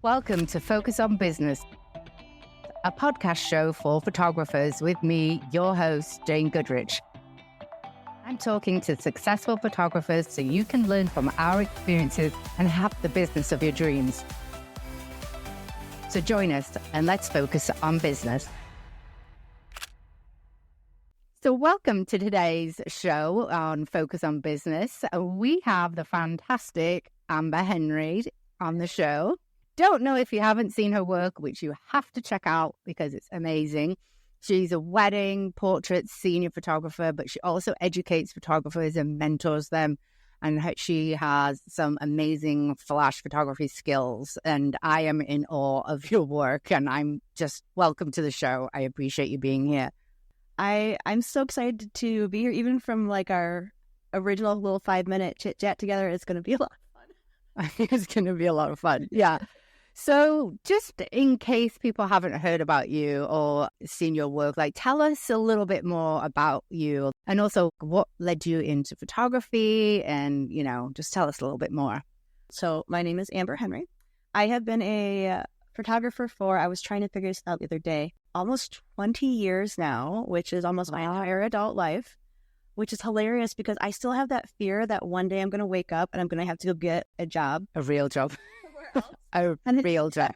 Welcome to Focus on Business, a podcast show for photographers with me, your host, Jane Goodrich. I'm talking to successful photographers so you can learn from our experiences and have the business of your dreams. So join us and let's focus on business. So welcome to today's show on Focus on Business. We have the fantastic Amber Henry on the show. Don't know if you haven't seen her work, which you have to check out because it's amazing. She's a wedding portrait senior photographer, but she also educates photographers and mentors them. And she has some amazing flash photography skills. And I am in awe of your work. And I'm just welcome to the show. I appreciate you being here. I'm so excited to be here, even from like our original little 5-minute chit chat together. It's going to be a lot of fun. It's going to be a lot of fun. Yeah. So just in case people haven't heard about you or seen your work, like tell us a little bit more about you and also what led you into photography and, just tell us a little bit more. So my name is Amber Henry. I have been a photographer I was trying to figure this out the other day, almost 20 years now, which is almost my entire adult life, which is hilarious because I still have that fear that one day I'm going to wake up and I'm going to have to go get a job. A real job. A real job.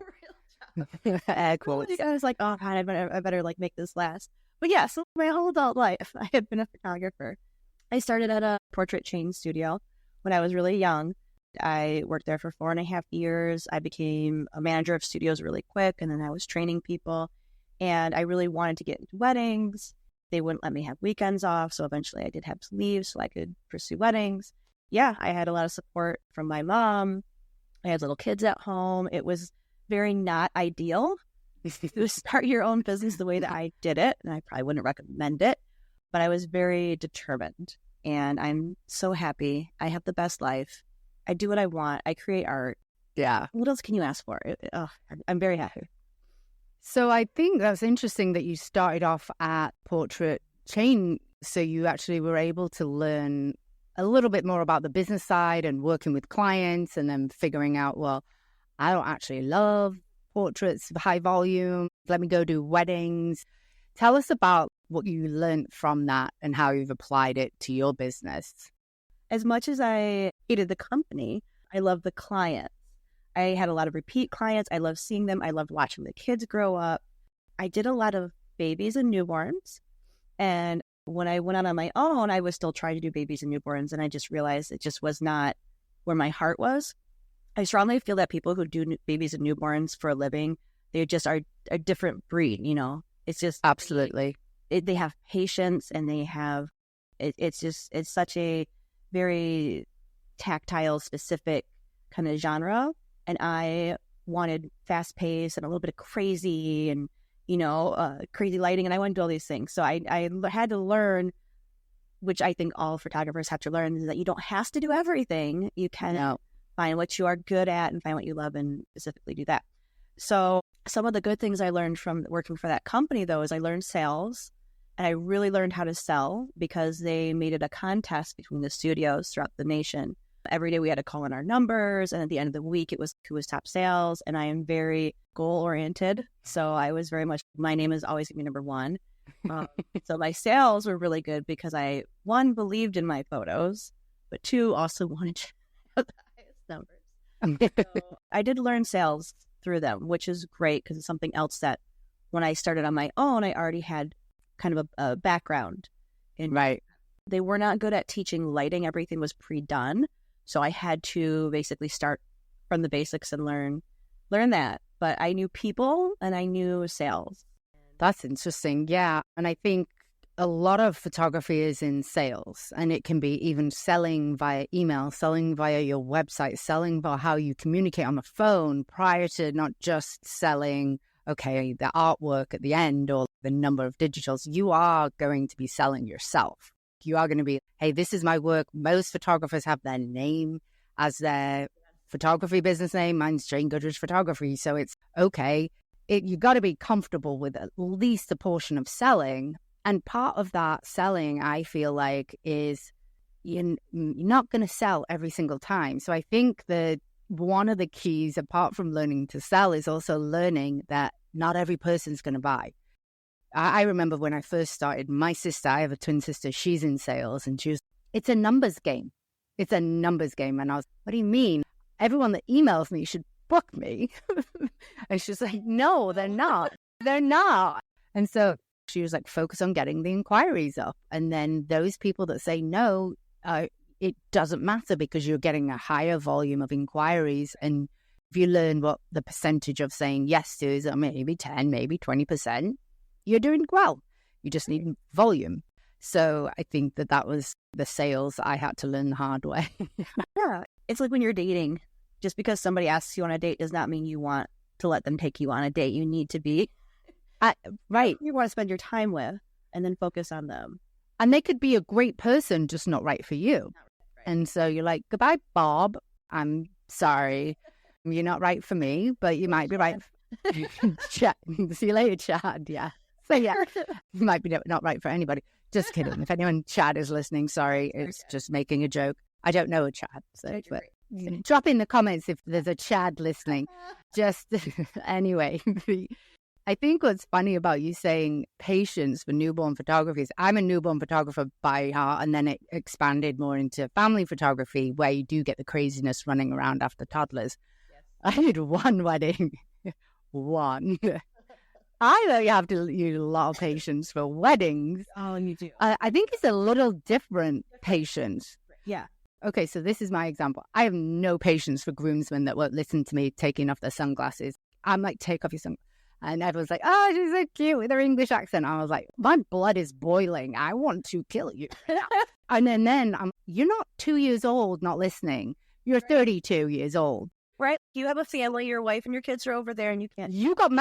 Air quotes. I was like, oh God, I better like make this last. But yeah, so my whole adult life, I have been a photographer. I started at a portrait chain studio when I was really young. I worked there for 4.5 years. I became a manager of studios really quick, and then I was training people. And I really wanted to get into weddings. They wouldn't let me have weekends off, so eventually I did have to leave so I could pursue weddings. Yeah, I had a lot of support from my mom. I had little kids at home. It was very not ideal to start your own business the way that I did it, and I probably wouldn't recommend it, but I was very determined, and I'm so happy. I have the best life. I do what I want. I create art. Yeah. What else can you ask for? I'm very happy. So I think that's interesting that you started off at portrait chain, so you actually were able to learn a little bit more about the business side and working with clients and then figuring out, well, I don't actually love portraits, high volume. Let me go do weddings. Tell us about what you learned from that and how you've applied it to your business. As much as I hated the company, I love the clients. I had a lot of repeat clients. I loved seeing them. I loved watching the kids grow up. I did a lot of babies and newborns. And when I went out on my own, I was still trying to do babies and newborns. And I just realized it just was not where my heart was. I strongly feel that people who do babies and newborns for a living, they just are a different breed, It's just... Absolutely. They have patience and they have... It's such a very tactile, specific kind of genre. And I wanted fast pace and a little bit of crazy and, crazy lighting. And I wanted to do all these things. So I had to learn, which I think all photographers have to learn, is that you don't have to do everything. You can find what you are good at and find what you love and specifically do that. So some of the good things I learned from working for that company, though, is I learned sales. And I really learned how to sell because they made it a contest between the studios throughout the nation. Every day we had to call in our numbers, and at the end of the week, it was who was top sales. And I am very goal-oriented, so I was very much, my name is always going to be number one. So my sales were really good because I, one, believed in my photos, but two, also wanted to have the highest numbers. So I did learn sales through them, which is great because it's something else that when I started on my own, I already had kind of a background in. Right. They were not good at teaching lighting. Everything was pre-done. So I had to basically start from the basics and learn that. But I knew people and I knew sales. That's interesting. Yeah. And I think a lot of photography is in sales, and it can be even selling via email, selling via your website, selling via how you communicate on the phone prior to not just selling, okay, the artwork at the end or the number of digitals. You are going to be selling yourself. You are going to be, hey, this is my work. Most photographers have their name as their photography business name. Mine's Jane Goodrich Photography. So it's okay. You got to be comfortable with at least a portion of selling. And part of that selling, I feel like, is you're not going to sell every single time. So I think that one of the keys, apart from learning to sell, is also learning that not every person's going to buy. I remember when I first started, my sister, I have a twin sister, she's in sales, and she was, it's a numbers game. It's a numbers game. And I was, what do you mean? Everyone that emails me should book me. And she's like, no, they're not. They're not. And so she was like, focus on getting the inquiries up. And then those people that say no, it doesn't matter because you're getting a higher volume of inquiries. And if you learn what the percentage of saying yes to is maybe 10, maybe 20%, you're doing well. You just need volume. So I think that was the sales I had to learn the hard way. Yeah. It's like when you're dating, just because somebody asks you on a date does not mean you want to let them take you on a date. You need to be right. You want to spend your time with and then focus on them. And they could be a great person, just not right for you. Right. And so you're like, goodbye, Bob. I'm sorry. You're not right for me, but you might be right. Chad. See you later, Chad. Yeah. So yeah, you might be not right for anybody. Just kidding. If anyone Chad is listening, sorry. It's just making a joke. I don't know a Chad. So but drop in the comments if there's a Chad listening. Just anyway. I think what's funny about you saying patience for newborn photography is I'm a newborn photographer by heart, and then it expanded more into family photography where you do get the craziness running around after toddlers. Yes. I did one wedding. One. I know you have to use a lot of patience for weddings. Oh, you do. I think it's a little different patience. Yeah. Okay, so this is my example. I have no patience for groomsmen that won't listen to me taking off their sunglasses. I'm like, take off your sunglasses. And everyone's like, oh, she's so cute with her English accent. I was like, my blood is boiling. I want to kill you. And then you're not 2 years old not listening. You're 32 years old. Right. You have a family, your wife and your kids are over there and you can't. You got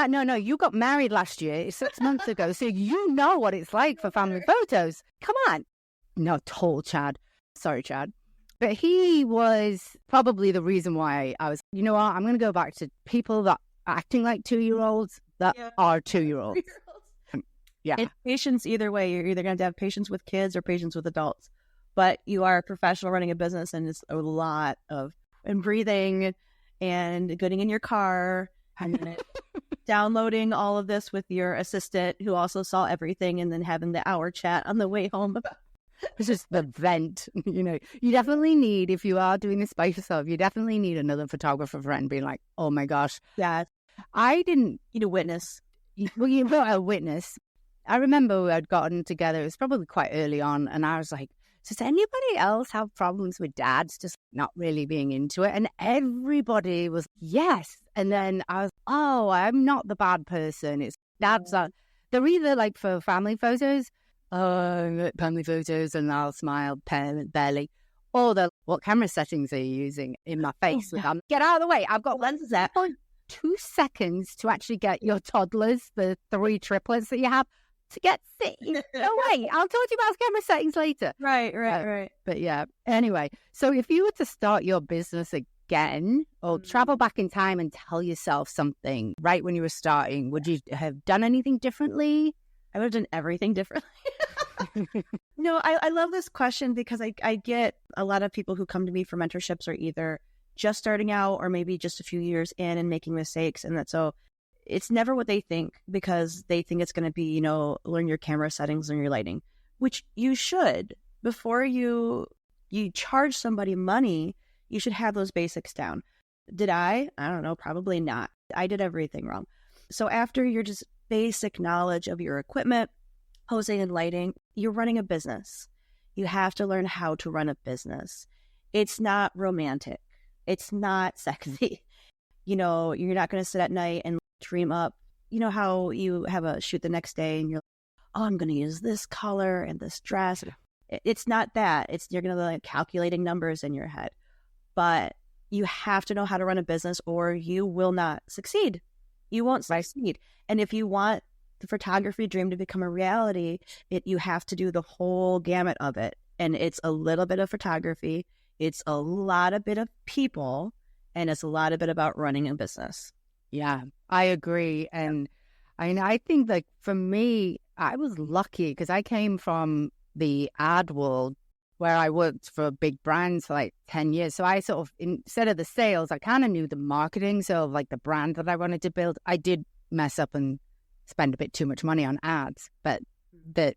you got married last year, 6 months ago. So you know what it's like for family photos. Come on. No, total Chad. Sorry, Chad. But he was probably the reason why I was, you know what, I'm going to go back to people that are acting like 2-year-olds that are 2-year-olds. Yeah. It's patience either way. You're either going to have patience with kids or patience with adults. But you are a professional running a business, and it's a lot of breathing and getting in your car and then downloading all of this with your assistant who also saw everything, and then having the hour chat on the way home about it's just the vent. You definitely need, if you are doing this by yourself, you definitely need another photographer friend being like, oh my gosh. Yeah. I didn't need a witness. Well, you know, a witness. I remember we had gotten together, it was probably quite early on, and I was like, does anybody else have problems with dads just not really being into it? And everybody was, yes. And then I was, oh, I'm not the bad person. It's dads are, they're either like for family photos, family photos, and I'll smile barely. Or what camera settings are you using in my face? Get out of the way. I've got lenses there. 2 seconds to actually get your toddlers, the 3 triplets that you have, to get sick. No way. I'll talk to you about camera settings later. Right. But yeah, anyway. So if you were to start your business again or travel back in time and tell yourself something right when you were starting, would you have done anything differently? I would have done everything differently. No, I love this question because I get a lot of people who come to me for mentorships are either just starting out or maybe just a few years in and making mistakes. And so it's never what they think, because they think it's going to be, learn your camera settings and your lighting, which you should. Before you charge somebody money, you should have those basics down. Did I? I don't know, probably not. I did everything wrong. So after your just basic knowledge of your equipment, posing and lighting, you're running a business. You have to learn how to run a business. It's not romantic. It's not sexy. You're not going to sit at night and dream up. You know how you have a shoot the next day and you're like, oh, I'm going to use this color and this dress. It's not that. You're going to like calculating numbers in your head. But you have to know how to run a business or you will not succeed. You won't succeed. And if you want the photography dream to become a reality, you have to do the whole gamut of it. And it's a little bit of photography. It's a lot of bit of people. And it's a lot of bit about running a business. Yeah, I agree. And I think like for me, I was lucky because I came from the ad world where I worked for big brands for like 10 years. So I sort of, instead of the sales, I kind of knew the marketing. So like the brand that I wanted to build, I did mess up and spend a bit too much money on ads, but that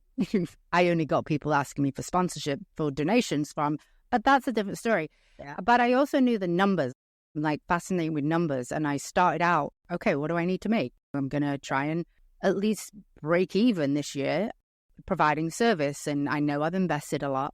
I only got people asking me for sponsorship for donations from, but that's a different story. Yeah. But I also knew the numbers. I'm like fascinated with numbers. And I started out, okay, what do I need to make? I'm going to try and at least break even this year providing service. And I know I've invested a lot.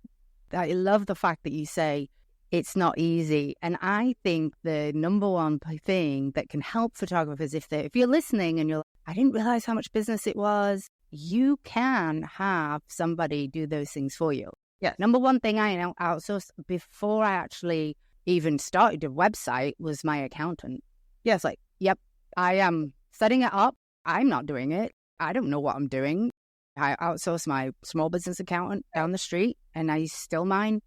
I love the fact that you say it's not easy. And I think the number one thing that can help photographers, if you're listening and you're like, I didn't realize how much business it was, you can have somebody do those things for you. Yeah. Number one thing I outsourced before I actually even started a website was my accountant. Yes, like, yep, I am setting it up. I'm not doing it. I don't know what I'm doing. I outsource my small business accountant down the street, and I still mine.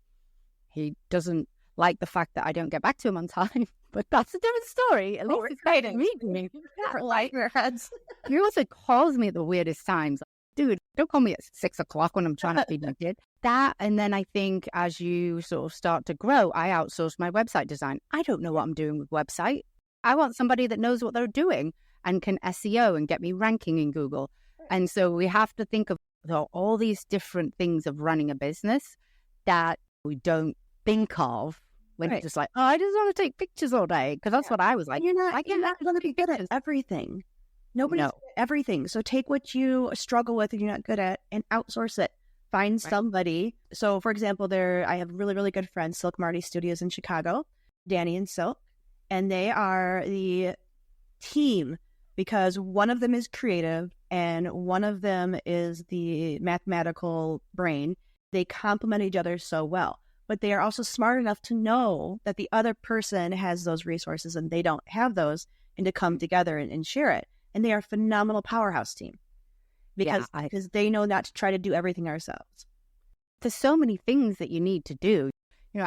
He doesn't like the fact that I don't get back to him on time, but that's a different story. At least it's paid to me. Light your heads. He also calls me at the weirdest times. Dude, don't call me at 6 o'clock when I'm trying to feed my kid. That, and then I think as you sort of start to grow, I outsource my website design. I don't know what I'm doing with website. I want somebody that knows what they're doing and can SEO and get me ranking in Google. And so we have to think of all these different things of running a business that we don't think of when it's just like, oh, I just want to take pictures all day. Because that's what I was like. You're not going to be good at everything. Nobody's good at everything. So take what you struggle with and you're not good at and outsource it. Find somebody. So, for example, I have really, really good friends, Silk Marty Studios in Chicago, Danny and Silk. And they are the team because one of them is creative and one of them is the mathematical brain. They complement each other so well. But they are also smart enough to know that the other person has those resources and they don't have those, and to come together and share it. And they are a phenomenal powerhouse team because they know not to try to do everything ourselves. There's so many things that you need to do.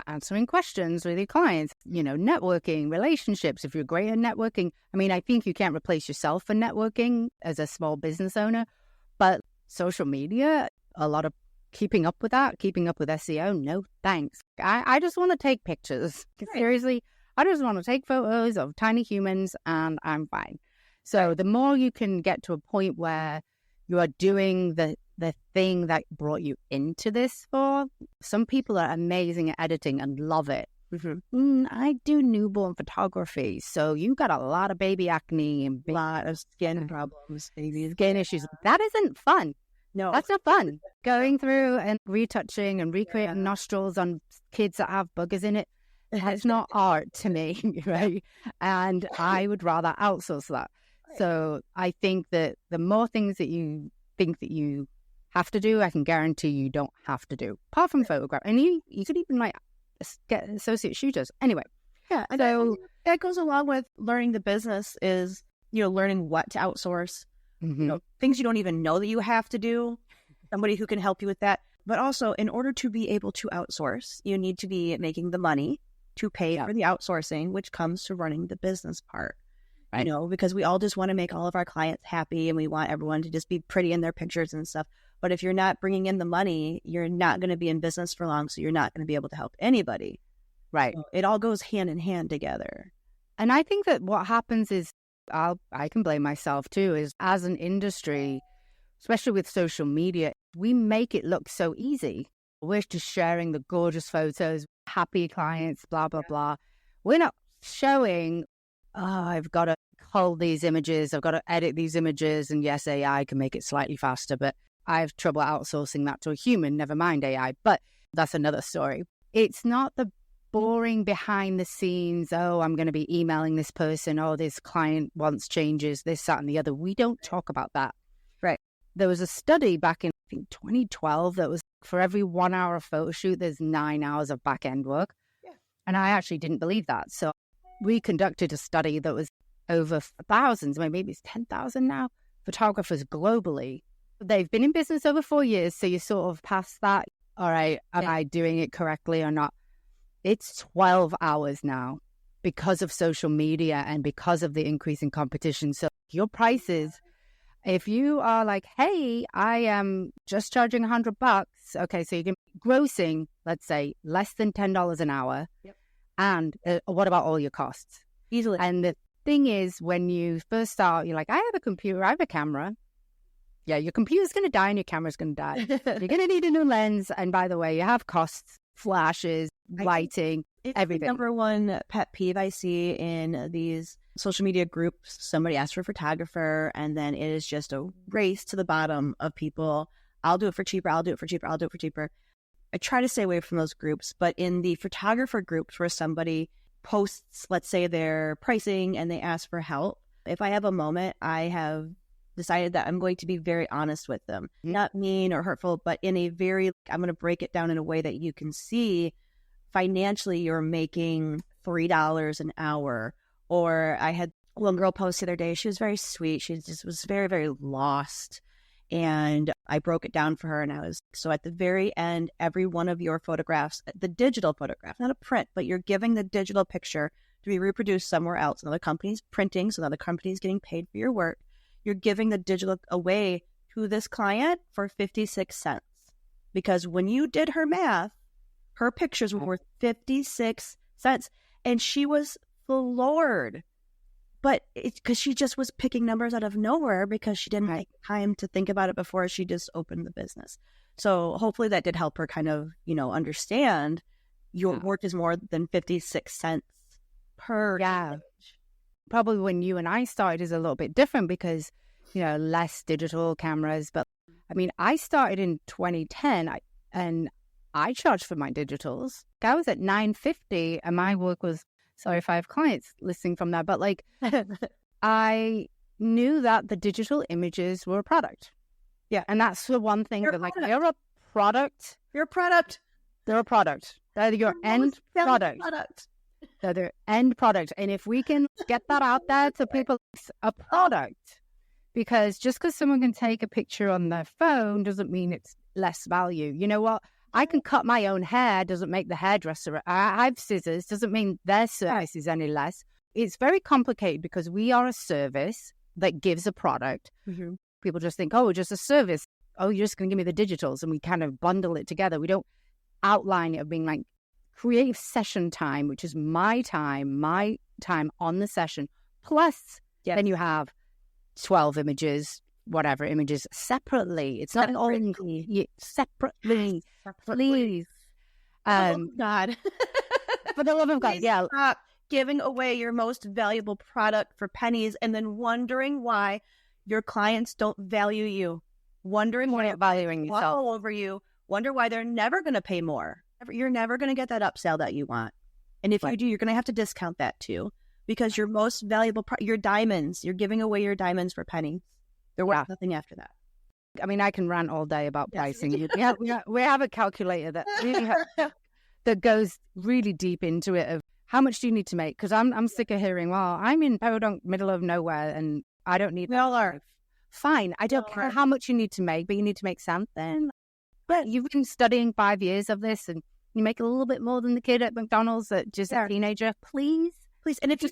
Answering questions with your clients, networking, relationships. If you're great at networking, I mean, I think you can't replace yourself for networking as a small business owner, but social media, a lot of keeping up with SEO, no thanks. I just want to take pictures. Seriously, I just want to take photos of tiny humans and I'm fine. So the more you can get to a point where you are doing the thing that brought you into this for, some people are amazing at editing and love it. Mm-hmm. I do newborn photography. So you got a lot of baby acne and a lot of skin problems, skin issues. That isn't fun. No, that's not fun. Going through and retouching and recreating nostrils on kids that have boogers in it. That's not art to me, right? And I would rather outsource that. So I think that the more things that you think that you have to do, I can guarantee you don't have to do. Apart from photograph. And you could even get associate shooters. Anyway. Yeah. So that goes along with learning the business is, learning what to outsource. Mm-hmm. Things you don't even know that you have to do. Somebody who can help you with that. But also, in order to be able to outsource, you need to be making the money to pay for the outsourcing, which comes to running the business part. Right. Because we all just want to make all of our clients happy and we want everyone to just be pretty in their pictures and stuff. But if you're not bringing in the money, you're not going to be in business for long. So you're not going to be able to help anybody. Right. So it all goes hand in hand together. And I think that what happens is, I can blame myself too, is as an industry, especially with social media, we make it look so easy. We're just sharing the gorgeous photos, happy clients, blah, blah, blah. We're not showing, I've got to cull these images, I've got to edit these images, and yes, AI can make it slightly faster, but I have trouble outsourcing that to a human, never mind AI, but that's another story. It's not the boring behind the scenes, I'm going to be emailing this person, this client wants changes, this, that, and the other. We don't talk about that. Right. There was a study back in, I think, 2012 that was for every 1 hour of photo shoot, there's 9 hours of back-end work. Yeah. And I actually didn't believe that. So we conducted a study that was over thousands, maybe it's 10,000 now, photographers globally. They've been in business over 4 years, so you sort of past that. All right, am I doing it correctly or not? It's 12 hours now because of social media and because of the increase in competition. So your prices, If you are like, hey, I am just charging $100. Okay, so you can grossing, let's say, less than $10 an hour. Yep. And what about all your costs? Easily. And the thing is, when you first start, you're like, I have a computer, I have a camera. Yeah, your computer's going to die and your camera's going to die. You're going to need a new lens. And by the way, you have costs, flashes, lighting, everything. The number one pet peeve I see in these social media groups, somebody asks for a photographer, and then it is just a race to the bottom of people. I'll do it for cheaper. I'll do it for cheaper. I'll do it for cheaper. I try to stay away from those groups, but in the photographer groups where somebody posts, let's say, their pricing and they ask for help, if I have a moment, I have decided that I'm going to be very honest with them. Not mean or hurtful, but in a very, I'm going to break it down in a way that you can see financially you're making $3 an hour. Or I had one girl post the other day, she was very sweet. She just was very, very lost. And I broke it down for her. And so at the very end, every one of your photographs, the digital photograph, not a print, but you're giving the digital picture to be reproduced somewhere else. Another company's printing, so another company's getting paid for your work. You're giving the digital away to this client for 56 cents. Because when you did her math, her pictures were worth 56 cents. And she was floored. But it's because she just was picking numbers out of nowhere because she didn't have time to think about it before she just opened the business. So hopefully that did help her kind of, understand your work is more than 56 cents per image. Probably when you and I started is a little bit different because, less digital cameras. But I mean, I started in 2010 and I charged for my digitals. I was at $9.50 and my work was, sorry if I have clients listening from that, but I knew that the digital images were a product. Yeah. And that's the one thing that they're a product. You're a product. They're a product. They're your end product. They're their end product. And if we can get that out there to people, it's a product. Because just because someone can take a picture on their phone doesn't mean it's less value. You know what? I can cut my own hair, doesn't make the hairdresser. I have scissors, doesn't mean their service is any less. It's very complicated because we are a service that gives a product. Mm-hmm. People just think, oh, just a service. Oh, you're just going to give me the digitals. And we kind of bundle it together. We don't outline it of being like creative session time, which is my time on the session. Plus, then you have 12 images, whatever images separately. It's not all separately. Please. God. For the love of God, yeah. Stop giving away your most valuable product for pennies and then wondering why your clients don't value you. Wondering why they're valuing yourself all over you. Wonder why they're never going to pay more. You're never going to get that upsell that you want. And if you do, you're going to have to discount that too. Because your most valuable, your diamonds, you're giving away your diamonds for pennies. They're worth nothing after that. I mean, I can rant all day about pricing. We have a calculator that really that goes really deep into it of how much do you need to make? Because I'm sick of hearing, well, I'm in Podunk, middle of nowhere, and I don't need. We all are. Fine, I don't care how much you need to make, but you need to make something. But you've been studying 5 years of this, and you make a little bit more than the kid at McDonald's that just a teenager. Please. And if you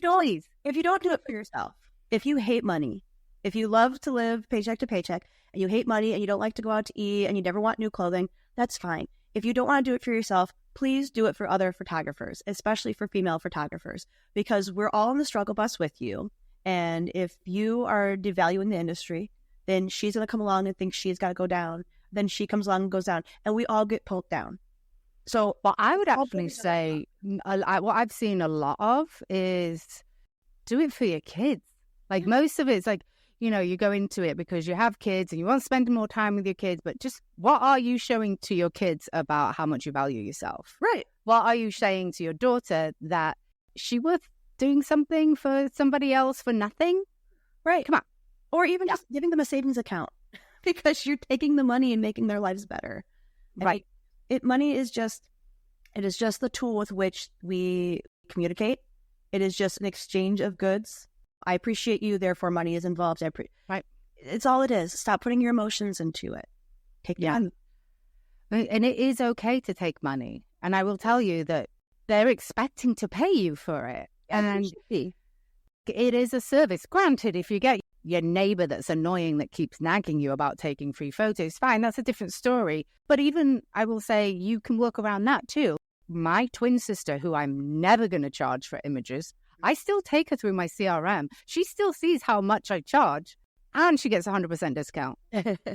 don't do it for yourself, if you hate money, if you love to live paycheck to paycheck and you hate money and you don't like to go out to eat and you never want new clothing, that's fine. If you don't want to do it for yourself, please do it for other photographers, especially for female photographers, because we're all on the struggle bus with you. And if you are devaluing the industry, then she's going to come along and think she's got to go down. Then she comes along and goes down and we all get pulled down. So, well, I would actually say what I've seen a lot of is do it for your kids. Like most of it's like, you go into it because you have kids and you want to spend more time with your kids, but just what are you showing to your kids about how much you value yourself? Right. What are you saying to your daughter that she worth doing something for somebody else for nothing? Right. Come on. Or even just giving them a savings account because you're taking the money and making their lives better. Right. Money is just the tool with which we communicate. It is just an exchange of goods. I appreciate you, therefore money is involved. Right. It's all it is. Stop putting your emotions into it. Take money. And it is okay to take money. And I will tell you that they're expecting to pay you for it. And it should be. It is a service. Granted, if you get your neighbor that's annoying that keeps nagging you about taking free photos, fine, that's a different story. But even, I will say, you can work around that too. My twin sister, who I'm never going to charge for images, I still take her through my CRM. She still sees how much I charge, and she gets 100% discount.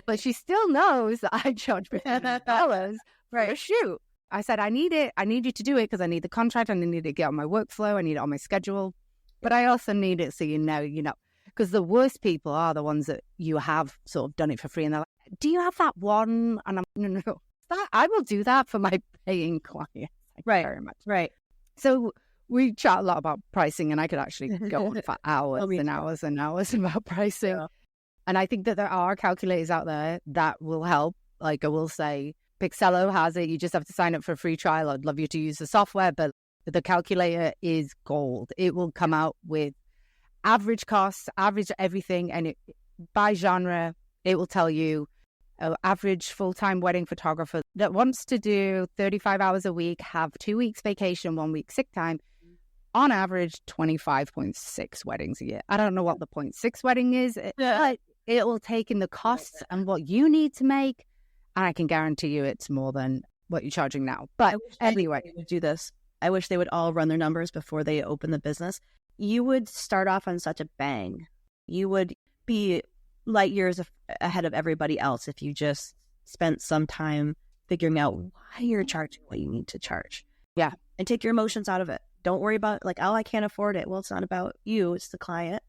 But she still knows that I charge $50 for a shoot. I said, I need it. I need you to do it because I need the contract and I need to get on my workflow. I need it on my schedule. But I also need it so you know, because the worst people are the ones that you have sort of done it for free. And they're like, do you have that one? And I'm, no. I will do that for my paying clients. Right. Very much. Right. So we chat a lot about pricing, and I could actually go on for hours and hours and hours about pricing. Yeah. And I think that there are calculators out there that will help. Like I will say, Pixello has it. You just have to sign up for a free trial. I'd love you to use the software, but the calculator is gold. It will come out with average costs, average everything, and by genre, it will tell you average full-time wedding photographer that wants to do 35 hours a week, have 2 weeks vacation, 1 week sick time, on average 25.6 weddings a year. I don't know what the 0.6 wedding is, but it will take in the costs and what you need to make, and I can guarantee you it's more than what you're charging now. But anyway, they would do this. I wish they would all run their numbers before they open the business. You would start off on such a bang. You would be light years ahead of everybody else if you just spent some time figuring out why you're charging what you need to charge. Yeah. And take your emotions out of it. Don't worry about like, oh, I can't afford it. Well, it's not about you. It's the client.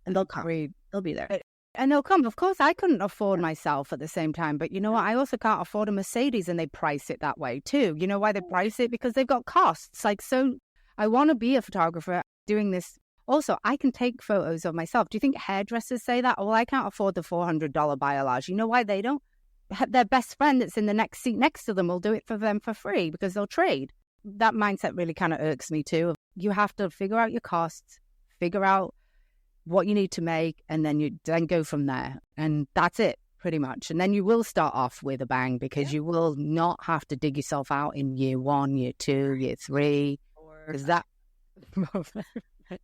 And they'll come. They'll be there. And they'll come. Of course, I couldn't afford myself at the same time. But you know what? I also can't afford a Mercedes, and they price it that way too. You know why they price it? Because they've got costs. Like, so I want to be a photographer doing this. Also, I can take photos of myself. Do you think hairdressers say that? Oh, well, I can't afford the $400 biolage. You know why they don't? Their best friend that's in the next seat next to them will do it for them for free because they'll trade. That mindset really kind of irks me too. You have to figure out your costs, figure out what you need to make, and then you go from there. And that's it, pretty much. And then you will start off with a bang because you will not have to dig yourself out in year 1, year 2, year 3. Because that...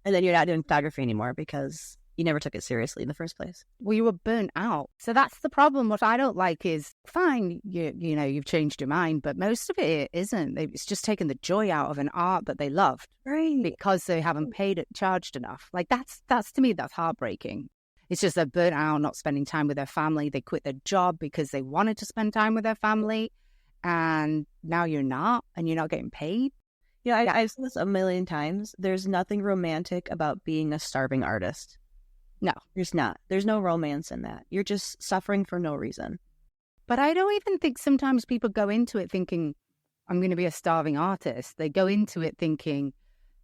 And then you're not doing photography anymore because you never took it seriously in the first place. Well, you were burnt out. So that's the problem. What I don't like is, fine, you know, you've changed your mind, but most of it isn't. It's just taken the joy out of an art that they loved. Right. Because they haven't charged enough. Like that's to me, that's heartbreaking. It's just they're burnt out, not spending time with their family. They quit their job because they wanted to spend time with their family. And now you're not, and you're not getting paid. Yeah, I've said this a million times. There's nothing romantic about being a starving artist. No, there's not. There's no romance in that. You're just suffering for no reason. But I don't even think sometimes people go into it thinking, I'm going to be a starving artist. They go into it thinking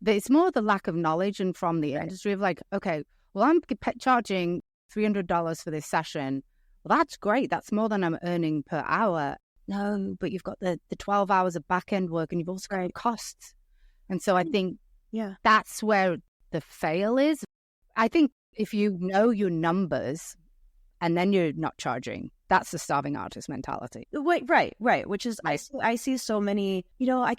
that it's more the lack of knowledge and from the industry of like, okay, well, I'm charging $300 for this session. Well, that's great. That's more than I'm earning per hour. No, but you've got the 12 hours of back-end work and you've also got costs. And so I think that's where the fail is. I think if you know your numbers and then you're not charging, that's the starving artist mentality. Wait, right. Which is, I see so many, you know, I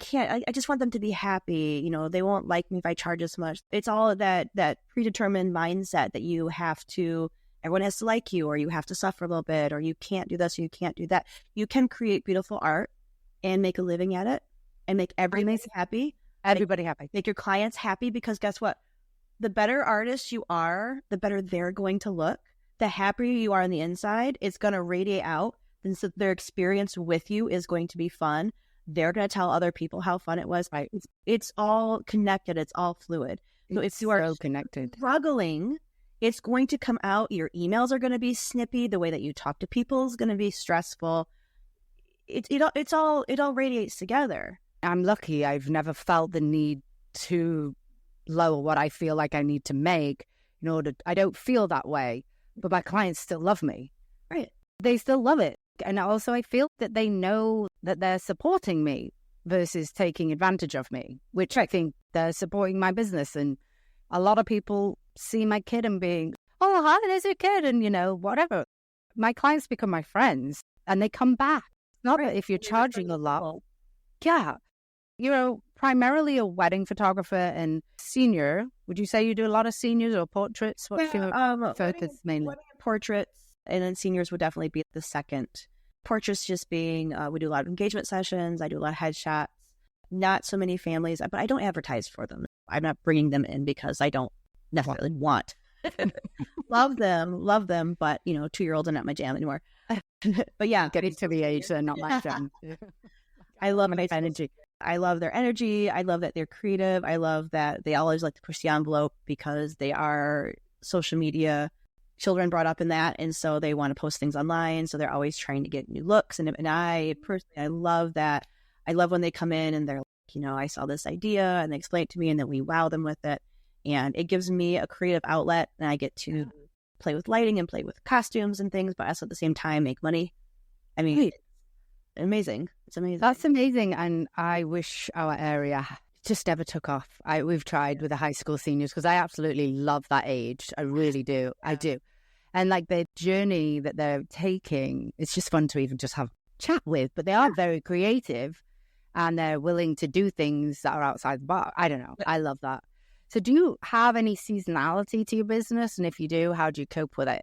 just want them to be happy. You know, they won't like me if I charge as much. It's all that predetermined mindset that you have to, everyone has to like you, or you have to suffer a little bit, or you can't do this, or you can't do that. You can create beautiful art and make a living at it and make everybody happy. Everybody happy. Make your clients happy, because guess what? The better artist you are, the better they're going to look. The happier you are on the inside, it's going to radiate out. And so their experience with you is going to be fun. They're going to tell other people how fun it was. Right. It's all connected. It's all fluid. So if you are connected, struggling, it's going to come out. Your emails are going to be snippy. The way that you talk to people is going to be stressful. It all radiates together. I'm lucky. I've never felt the need to lower what I feel like I need to make in order. I don't feel that way, but my clients still love me. Right. They still love it. And also I feel that they know that they're supporting me versus taking advantage of me, which I think they're supporting my business. And a lot of people see my kid and being, oh, hi, there's your kid, and, you know, whatever. My clients become my friends and they come back. Not that if you're charging a lot. Yeah. You know, primarily a wedding photographer and senior. Would you say you do a lot of seniors or portraits? What's your focus mainly? Wedding and portraits, and then seniors would definitely be the second. Portraits just being, we do a lot of engagement sessions. I do a lot of headshots. Not so many families, but I don't advertise for them. I'm not bringing them in because I don't necessarily want. Love them, but 2-year-olds are not my jam anymore. But yeah, getting to the age they're not my jam. I love my energy. I love their energy. I love that they're creative. I love that they always like to push the envelope because they are social media children brought up in that, and so they want to post things online. So they're always trying to get new looks. And I personally, I love that. I love when they come in and they're like, I saw this idea, and they explain it to me, and then we wow them with it. And it gives me a creative outlet, and I get to play with lighting and play with costumes and things, but also at the same time make money. I mean, it's amazing. It's amazing. That's amazing. And I wish our area just ever took off. We've tried with the high school seniors because I absolutely love that age. I really do. Yeah. I do. And like the journey that they're taking, it's just fun to even just have a chat with, but they are very creative and they're willing to do things that are outside the box. I don't know. I love that. So do you have any seasonality to your business? And if you do, how do you cope with it?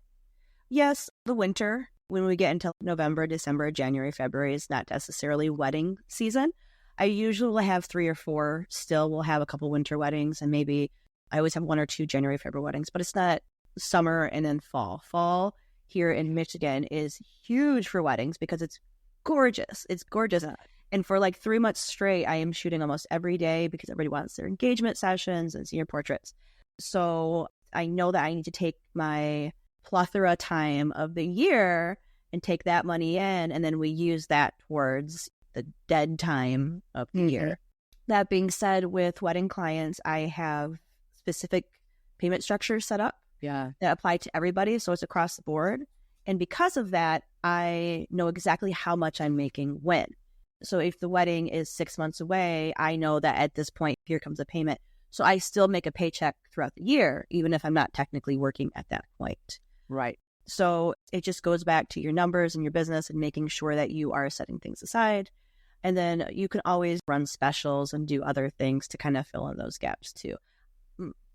Yes, the winter. When we get into November, December, January, February, is not necessarily wedding season. I usually will have 3 or 4. Still, we'll have a couple winter weddings, and maybe I always have 1 or 2 January, February weddings, but it's not summer and then fall. Fall here in Michigan is huge for weddings because it's gorgeous. It's gorgeous. And for like 3 months straight, I am shooting almost every day because everybody wants their engagement sessions and senior portraits. So I know that I need to take my plethora time of the year and take that money in, and then we use that towards the dead time of the year. That being said, with wedding clients, I have specific payment structures set up that apply to everybody, so it's across the board. And because of that, I know exactly how much I'm making when. So if the wedding is 6 months away, I know that at this point, here comes a payment. So I still make a paycheck throughout the year, even if I'm not technically working at that point. Right. So it just goes back to your numbers and your business and making sure that you are setting things aside. And then you can always run specials and do other things to kind of fill in those gaps too.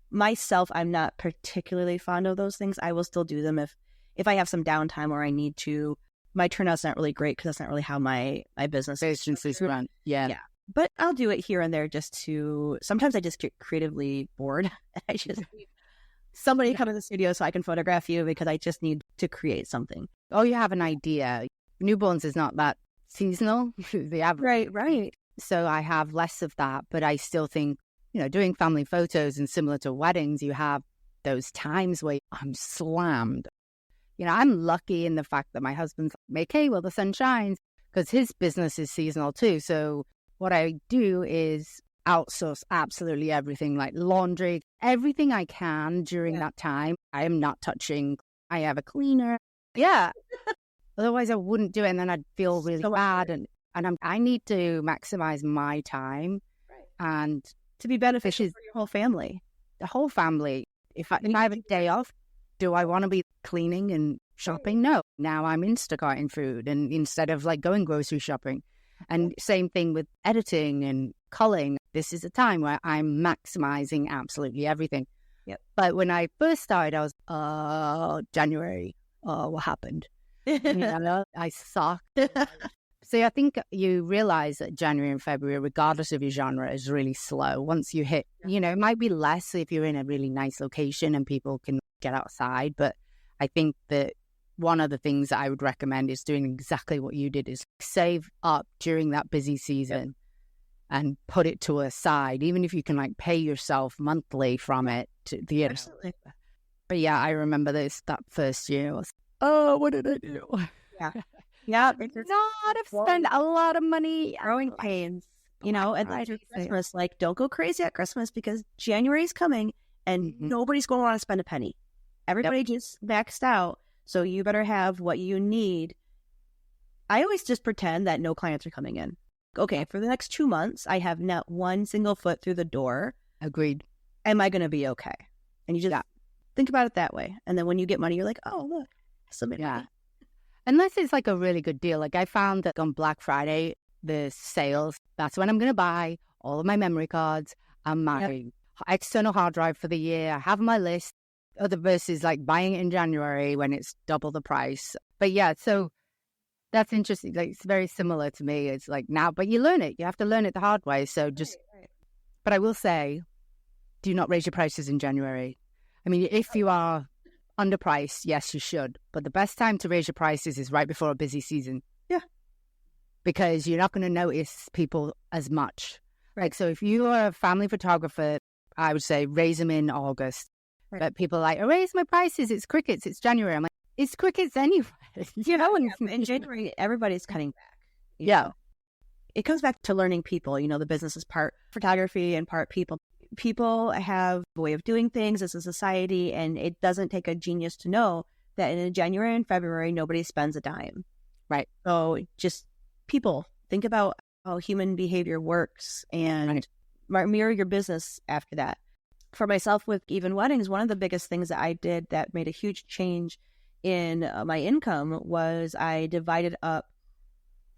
Myself, I'm not particularly fond of those things. I will still do them if I have some downtime or I need to. My turnout's not really great because that's not really how my business is run. Yeah. But I'll do it here and there sometimes I just get creatively bored. I just need somebody come in the studio so I can photograph you because I just need to create something. Oh, you have an idea. Newborns is not that seasonal. The average. Right. So I have less of that, but I still think, doing family photos and similar to weddings, you have those times where I'm slammed. I'm lucky in the fact that my husband's like, okay, well, the sun shines because his business is seasonal too. So what I do is outsource absolutely everything, like laundry, everything I can during that time. I am not touching. I have a cleaner. Yeah. Otherwise, I wouldn't do it. And then I'd feel really bad. And I need to maximize my time and to be beneficial for your whole family. The whole family. If I have a day off, do I want to be cleaning and shopping? No. Now I'm Instacarting food and instead of like going grocery shopping. And same thing with editing and culling. This is a time where I'm maximizing absolutely everything. Yep. But when I first started, I was, January. Oh, what happened? I sucked. So I think you realize that January and February, regardless of your genre, is really slow. Once you hit, it might be less if you're in a really nice location and people can get outside. But I think that one of the things that I would recommend is doing exactly what you did, is save up during that busy season and put it to a side, even if you can like pay yourself monthly from it. Absolutely. But yeah, I remember that first year was, what did I do? Yeah. Not have spent a lot of money. Growing pains. And like Christmas, like don't go crazy at Christmas because January's coming and nobody's going to want to spend a penny. Everybody just maxed out. So you better have what you need. I always just pretend that no clients are coming in. Okay, for the next 2 months, I have not one single foot through the door. Agreed. Am I going to be okay? And you just think about it that way. And then when you get money, you're like, oh, look, somebody. Yeah. Unless it's like a really good deal. Like I found that on Black Friday, the sales, that's when I'm going to buy all of my memory cards and my external hard drive for the year. I have my list. Other versus like buying it in January when it's double the price. But yeah, so that's interesting. Like it's very similar to me. It's like now, but you learn it. You have to learn it the hard way. So just, but I will say, do not raise your prices in January. I mean, if you are underpriced, yes, you should. But the best time to raise your prices is right before a busy season. Yeah. Because you're not going to notice people as much. Like, so if you are a family photographer, I would say raise them in August. Right. But people are like, I raise my prices. It's crickets. It's January. I'm like, it's crickets anyway. You know, in January, everybody's cutting back. Yeah. Know? It comes back to learning people. You know, the business is part photography and part people. People have a way of doing things as a society, and it doesn't take a genius to know that in January and February, nobody spends a dime. Right. So just people, think about how human behavior works and mirror your business after that. For myself with Even Weddings, one of the biggest things that I did that made a huge change in my income was I divided up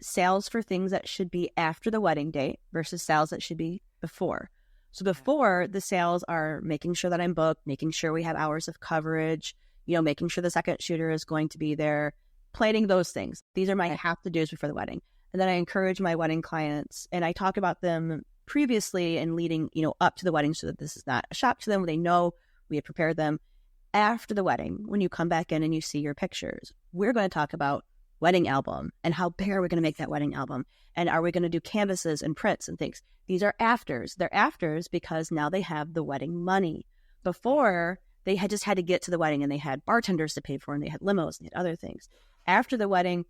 sales for things that should be after the wedding date versus sales that should be before. So before, the sales are making sure that I'm booked, making sure we have hours of coverage, you know, making sure the second shooter is going to be there, planning those things. These are my have to do's before the wedding. And then I encourage my wedding clients, and I talk about them previously and leading, you know, up to the wedding so that this is not a shock to them. They know we have prepared them. After the wedding, when you come back in and you see your pictures, we're going to talk about wedding album and how big are we going to make that wedding album? And are we going to do canvases and prints and things? These are afters. They're afters because now they have the wedding money. Before, they had just had to get to the wedding and they had bartenders to pay for and they had limos and they had other things. After the wedding,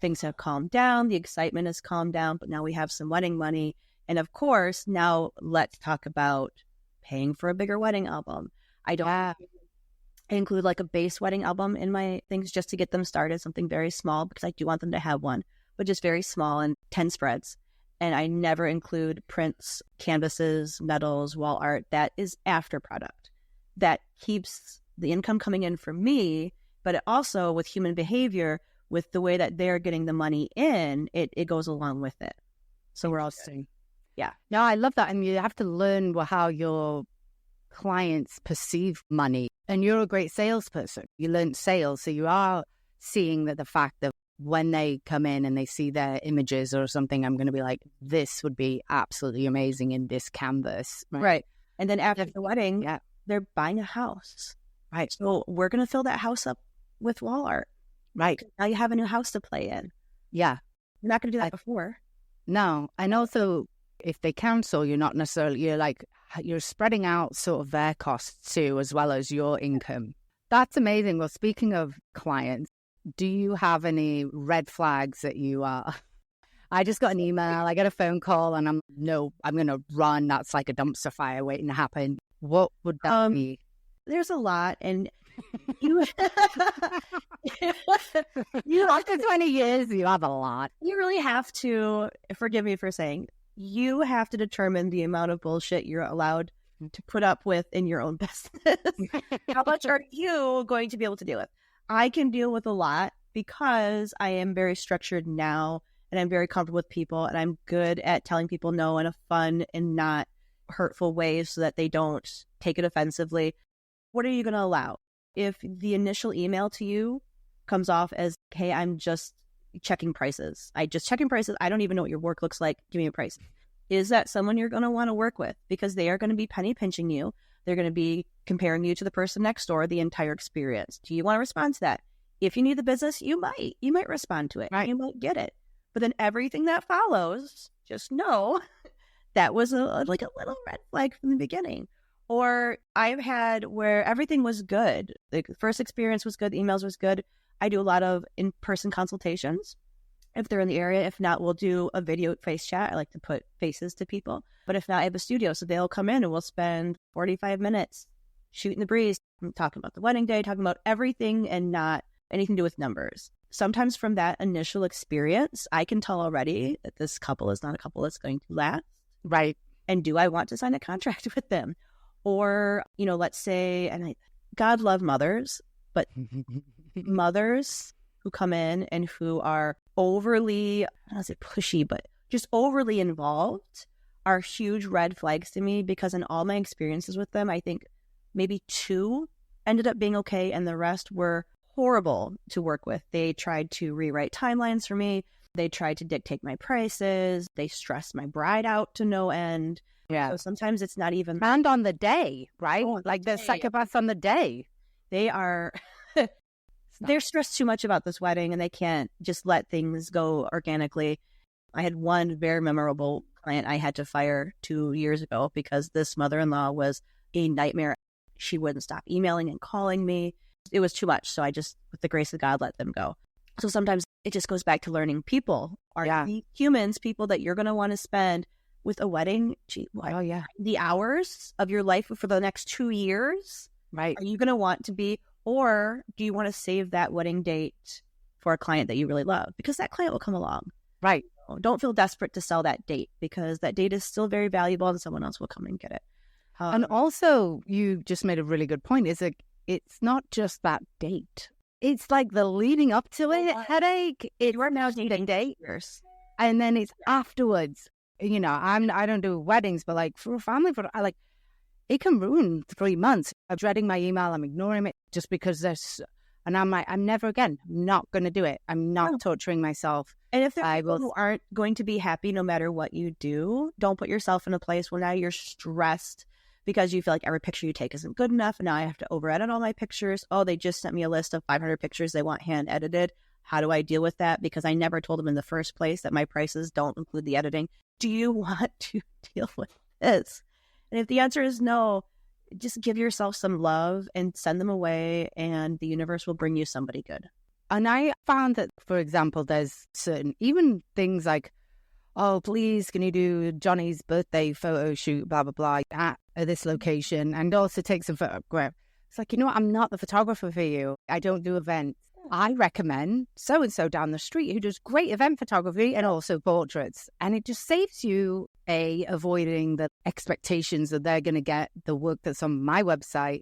things have calmed down. The excitement has calmed down, but now we have some wedding money. And of course, now let's talk about paying for a bigger wedding album. I don't include like a base wedding album in my things just to get them started, something very small because I do want them to have one, but just very small and 10 spreads. And I never include prints, canvases, medals, wall art. That is after product. That keeps the income coming in for me, but it also with human behavior, with the way that they're getting the money in, it goes along with it. So we're all good. Yeah. No, I love that. And you have to learn how your clients perceive money. And you're a great salesperson. You learned sales. So you are seeing that the fact that when they come in and they see their images or something, I'm going to be like, this would be absolutely amazing in this canvas. Right. And then after the wedding, they're buying a house. Right. So we're going to fill that house up with wall art. Right. Now you have a new house to play in. Yeah. You're not going to do that before. No. And also, if they cancel, you're spreading out sort of their costs too, as well as your income. That's amazing. Well, speaking of clients, do you have any red flags that you are? I just got an email, I got a phone call, and I'm going to run. That's like a dumpster fire waiting to happen. What would that be? There's a lot. And you after 20 years, you have a lot. You really have to, forgive me for saying, you have to determine the amount of bullshit you're allowed to put up with in your own business. How much are you going to be able to deal with? I can deal with a lot because I am very structured now and I'm very comfortable with people and I'm good at telling people no in a fun and not hurtful way so that they don't take it offensively. What are you going to allow? If the initial email to you comes off as, hey, I'm just checking prices. I don't even know what your work looks like. Give me a price. Is that someone you're going to want to work with? Because they are going to be penny pinching you. They're going to be comparing you to the person next door the entire experience. Do you want to respond to that? If you need the business, you might respond to it. Right. You might get it. But then everything that follows, just know that was a little red flag from the beginning. Or I've had where everything was good. The first experience was good. The emails was good. I do a lot of in-person consultations if they're in the area. If not, we'll do a video face chat. I like to put faces to people. But if not, I have a studio. So they'll come in and we'll spend 45 minutes shooting the breeze, talking about the wedding day, talking about everything and not anything to do with numbers. Sometimes from that initial experience, I can tell already that this couple is not a couple that's going to last. Right. And do I want to sign a contract with them? Or, let's say, and God love mothers, but mothers who come in and who are overly, I don't want to say pushy, but just overly involved are huge red flags to me because in all my experiences with them, I think maybe 2 ended up being okay and the rest were horrible to work with. They tried to rewrite timelines for me. They tried to dictate my prices. They stressed my bride out to no end. Yeah. So sometimes it's not even... And on the day, right? Like the psychopaths on the day. They are... They're stressed too much about this wedding and they can't just let things go organically. I had one very memorable client I had to fire 2 years ago because this mother-in-law was a nightmare. She wouldn't stop emailing and calling me. It was too much. So I just, with the grace of God, let them go. So sometimes it just goes back to learning people. Are humans people that you're going to want to spend with a wedding? The hours of your life for the next 2 years? Right. Are you going to want to be, or do you want to save that wedding date for a client that you really love? Because that client will come along. Right. Don't feel desperate to sell that date because that date is still very valuable and someone else will come and get it. And also, you just made a really good point. It's not just that date. It's like the leading up to it headache. You are now dating years. And then it's afterwards. You know, I don't do weddings, but like for a family, it can ruin 3 months. I'm dreading my email. I'm ignoring it just because and I'm like, I'm never again, not going to do it. I'm not torturing myself. And if there are people who aren't going to be happy no matter what you do, don't put yourself in a place where now you're stressed because you feel like every picture you take isn't good enough. And now I have to over-edit all my pictures. Oh, they just sent me a list of 500 pictures they want hand-edited. How do I deal with that? Because I never told them in the first place that my prices don't include the editing. Do you want to deal with this? And if the answer is no, just give yourself some love and send them away and the universe will bring you somebody good. And I found that, for example, there's certain, even things like, oh, please, can you do Johnny's birthday photo shoot, blah, blah, blah, at this location, and also take some photograph. It's like, you know what? I'm not the photographer for you. I don't do events. I recommend so-and-so down the street who does great event photography and also portraits. And it just saves you, avoiding the expectations that they're going to get the work that's on my website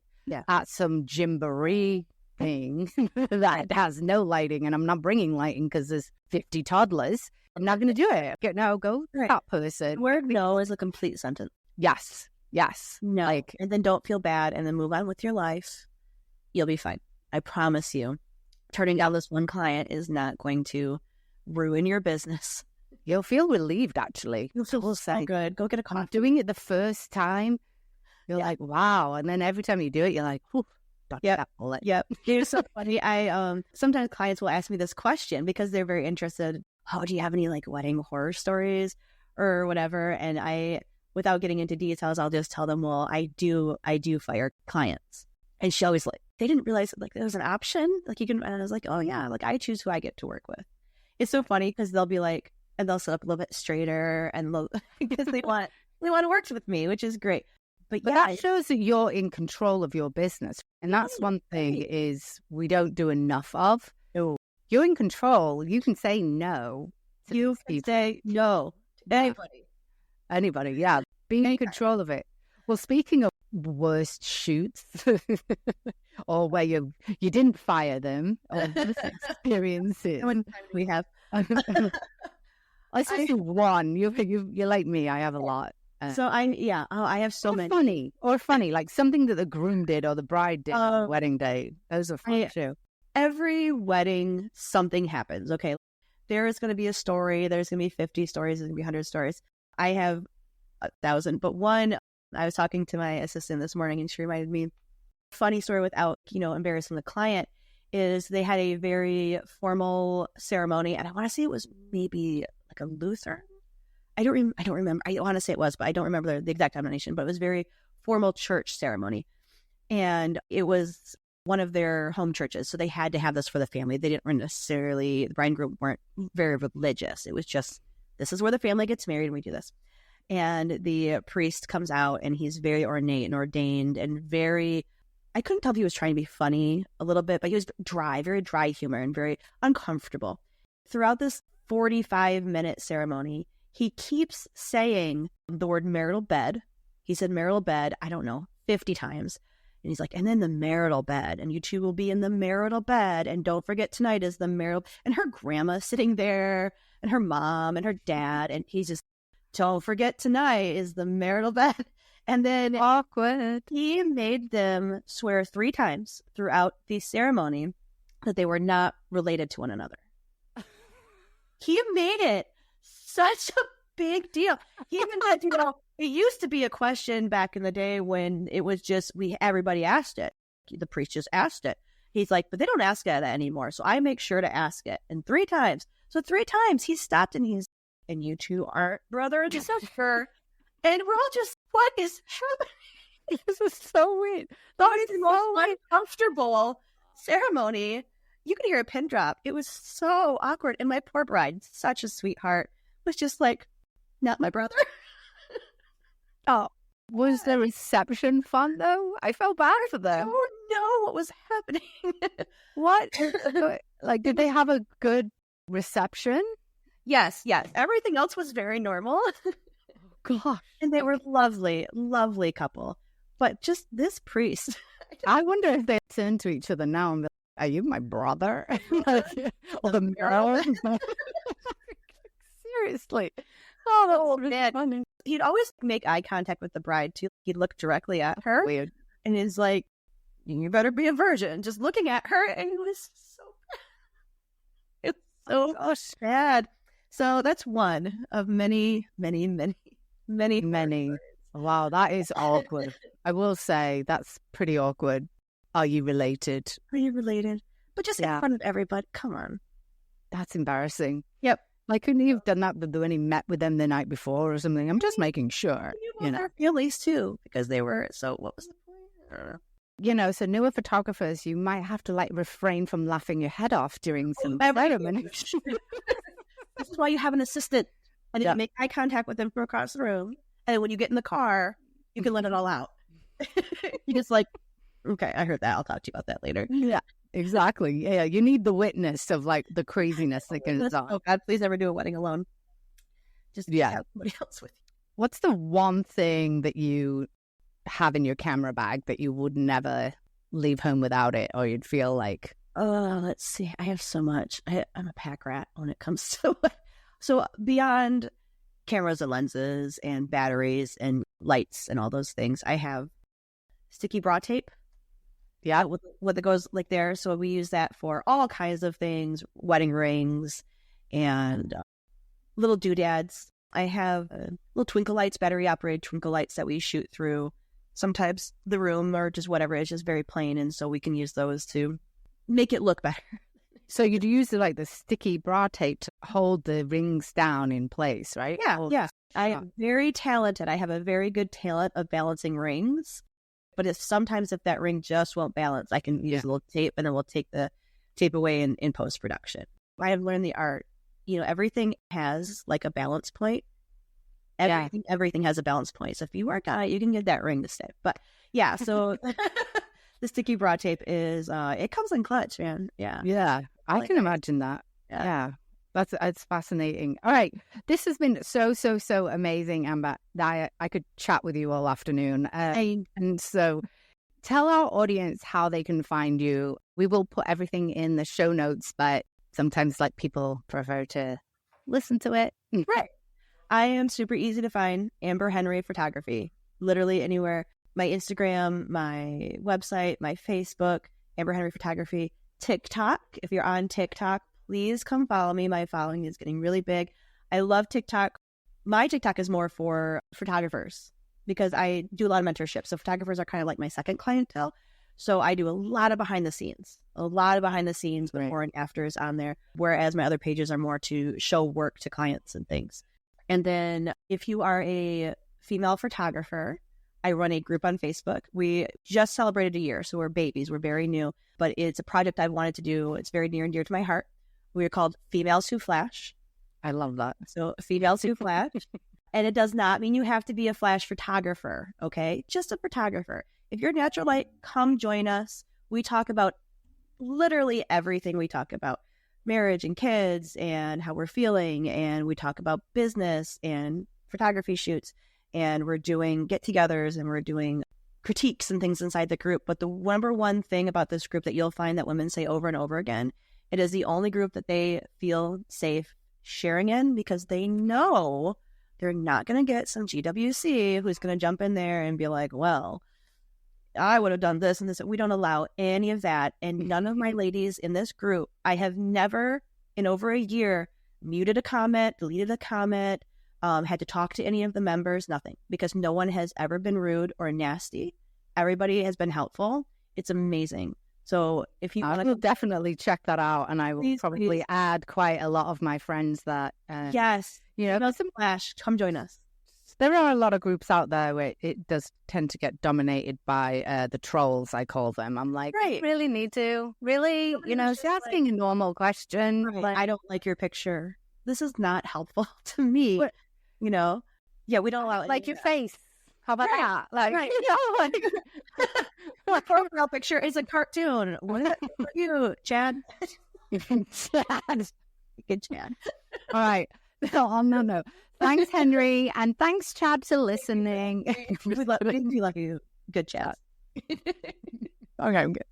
at some gymboree thing that has no lighting, and I'm not bringing lighting because there's 50 toddlers. I'm not going to do it. Go that person. The word no is a complete sentence. Yes. No. And then don't feel bad and then move on with your life. You'll be fine. I promise you. Turning down this one client is not going to ruin your business. You'll feel relieved, actually. You'll feel so good. Go get a coffee. Doing it the first time, you're like, wow. And then every time you do it, you're like, whew. Yep. It's so funny. I sometimes clients will ask me this question because they're very interested. Oh, do you have any like wedding horror stories or whatever? And I, without getting into details, I'll just tell them, well, I do fire clients. And she always like, they didn't realize like there was an option. Like you can, and I was like, oh yeah, like I choose who I get to work with. It's so funny because they'll be like, and they'll sit up a little bit straighter and because they want to work with me, which is great. But that shows that you're in control of your business. And that's one thing is we don't do enough of. No. You're in control. You can say no. You can say no to anybody. Yeah. Be in control of it. Well, speaking of worst shoots or where you didn't fire them or worst experiences. We have. Let's just do one. You're like me. I have a lot. So I have so many. Funny, like something that the groom did or the bride did on the wedding day. Those are fun too. Every wedding, something happens. Okay, there is going to be a story. There's going to be 50 stories. There's going to be 100 stories. I have 1,000, but one. I was talking to my assistant this morning, and she reminded me. Funny story without embarrassing the client is they had a very formal ceremony, and I want to say it was maybe like a Lutheran. I don't remember. I want to say it was, but I don't remember the exact denomination. But it was a very formal church ceremony, and it was one of their home churches, so they had to have this for the family. They didn't necessarily. The bride and groom weren't very religious. It was just this is where the family gets married, and we do this. And the priest comes out, and he's very ornate and ordained, and very. I couldn't tell if he was trying to be funny a little bit, but he was dry, very dry humor, and very uncomfortable throughout this 45-minute ceremony. He keeps saying the word marital bed. He said marital bed, I don't know, 50 times. And he's like, and then the marital bed. And you two will be in the marital bed. And don't forget tonight is the marital. And her grandma sitting there and her mom and her dad. And he's just don't forget tonight is the marital bed. And then Awkward. he made them swear 3 times throughout the ceremony that they were not related to one another. He made it such a big deal. He even said, it used to be a question back in the day when it was just, everybody asked it. The priest just asked it. He's like, but they don't ask that anymore. So I make sure to ask it. And 3 times. So 3 times he stopped and and you two aren't brother and sister. And we're all just, what is happening? This is so weird. That is the most uncomfortable ceremony. You could hear a pin drop. It was so awkward. And my poor bride, such a sweetheart, was just like, not my brother. Oh, was the reception fun though? I felt bad for them. I don't know what was happening. What? Like, did they have a good reception? Yes. Everything else was very normal. Gosh. And they were lovely, lovely couple. But just this priest. I wonder if they turn to each other now and be like, are you my brother? Or the mirror? Seriously. Oh, that's really funny. He'd always make eye contact with the bride, too. He'd look directly at her. Weird. And is like, you better be a virgin. Just looking at her. And it was so bad. It's so bad. So that's one of many. Wow, that is awkward. I will say that's pretty awkward. Are you related? But just in front of everybody. Come on. That's embarrassing. Yep. Like, couldn't you have done that when he met with them the night before or something? I'm just making sure. Their families too, because they were. So what was the point? I don't know. So newer photographers, you might have to like refrain from laughing your head off during some ceremonies. This is why you have an assistant. And you make eye contact with them from across the room. And when you get in the car, you can let it all out. You just like, okay, I heard that. I'll talk to you about that later. Yeah, exactly. Yeah, you need the witness of like the craziness that goes on. Oh God, please never do a wedding alone. Just have somebody else with you. What's the one thing that you have in your camera bag that you would never leave home without it, or you'd feel like? Let's see. I have so much. I'm a pack rat when it comes to so beyond cameras and lenses and batteries and lights and all those things, I have sticky bra tape. Yeah, what that goes like there. So we use that for all kinds of things, wedding rings and little doodads. I have little twinkle lights, battery operated twinkle lights that we shoot through sometimes the room or just whatever. It's just very plain. And so we can use those to make it look better. So you'd use like the sticky bra tape to hold the rings down in place, right? Yeah. I am very talented. I have a very good talent of balancing rings. But sometimes if that ring just won't balance, I can use a little tape and then we'll take the tape away in post-production. I have learned the art. Everything has like a balance point. Everything has a balance point. So if you work on it, you can get that ring to stay. But yeah, so the sticky bra tape is, it comes in clutch, man. Yeah. I can imagine that. Yeah. It's fascinating. All right. This has been so amazing, Amber. I could chat with you all afternoon. And so tell our audience how they can find you. We will put everything in the show notes, but sometimes like people prefer to listen to it. Right. I am super easy to find. Amber Henry Photography. Literally anywhere. My Instagram, my website, my Facebook, Amber Henry Photography. TikTok. If you're on TikTok, please come follow me. My following is getting really big. I love TikTok. My TikTok is more for photographers because I do a lot of mentorship. So photographers are kind of like my second clientele. So I do a lot of behind the scenes before and afters on there. Whereas my other pages are more to show work to clients and things. And then if you are a female photographer, I run a group on Facebook. We just celebrated a year, so we're babies. We're very new, but it's a project I've wanted to do. It's very near and dear to my heart. We are called Females Who Flash. I love that. So Females Who Flash. And it does not mean you have to be a flash photographer, okay? Just a photographer. If you're natural light, come join us. We talk about literally everything. We talk about marriage and kids and how we're feeling. And we talk about business and photography shoots. And we're doing get-togethers and we're doing critiques and things inside the group. But the number one thing about this group that you'll find that women say over and over again, it is the only group that they feel safe sharing in because they know they're not going to get some GWC who's going to jump in there and be like, well, I would have done this and this. We don't allow any of that. And none of my ladies in this group, I have never in over a year muted a comment, deleted a comment, had to talk to any of the members, nothing, because no one has ever been rude or nasty. Everybody has been helpful. It's amazing. So if you I will definitely check that out, and I will probably add quite a lot of my friends that yes, you know, Flash, come join us. There are a lot of groups out there where it does tend to get dominated by the trolls, I call them. I'm like, right. You really need to? Really? You know, she's asking a normal question. Right. Like, I don't like your picture. This is not helpful to me. What? You know? Yeah, we don't allow it. Like your face. How about that? Like, you know, like my profile picture is a cartoon. What are you, Chad? Chad. Good Chad. All right. On that note, thanks, Henry, and thanks, Chad, for listening. We love you. Good Chad. Okay, I'm good.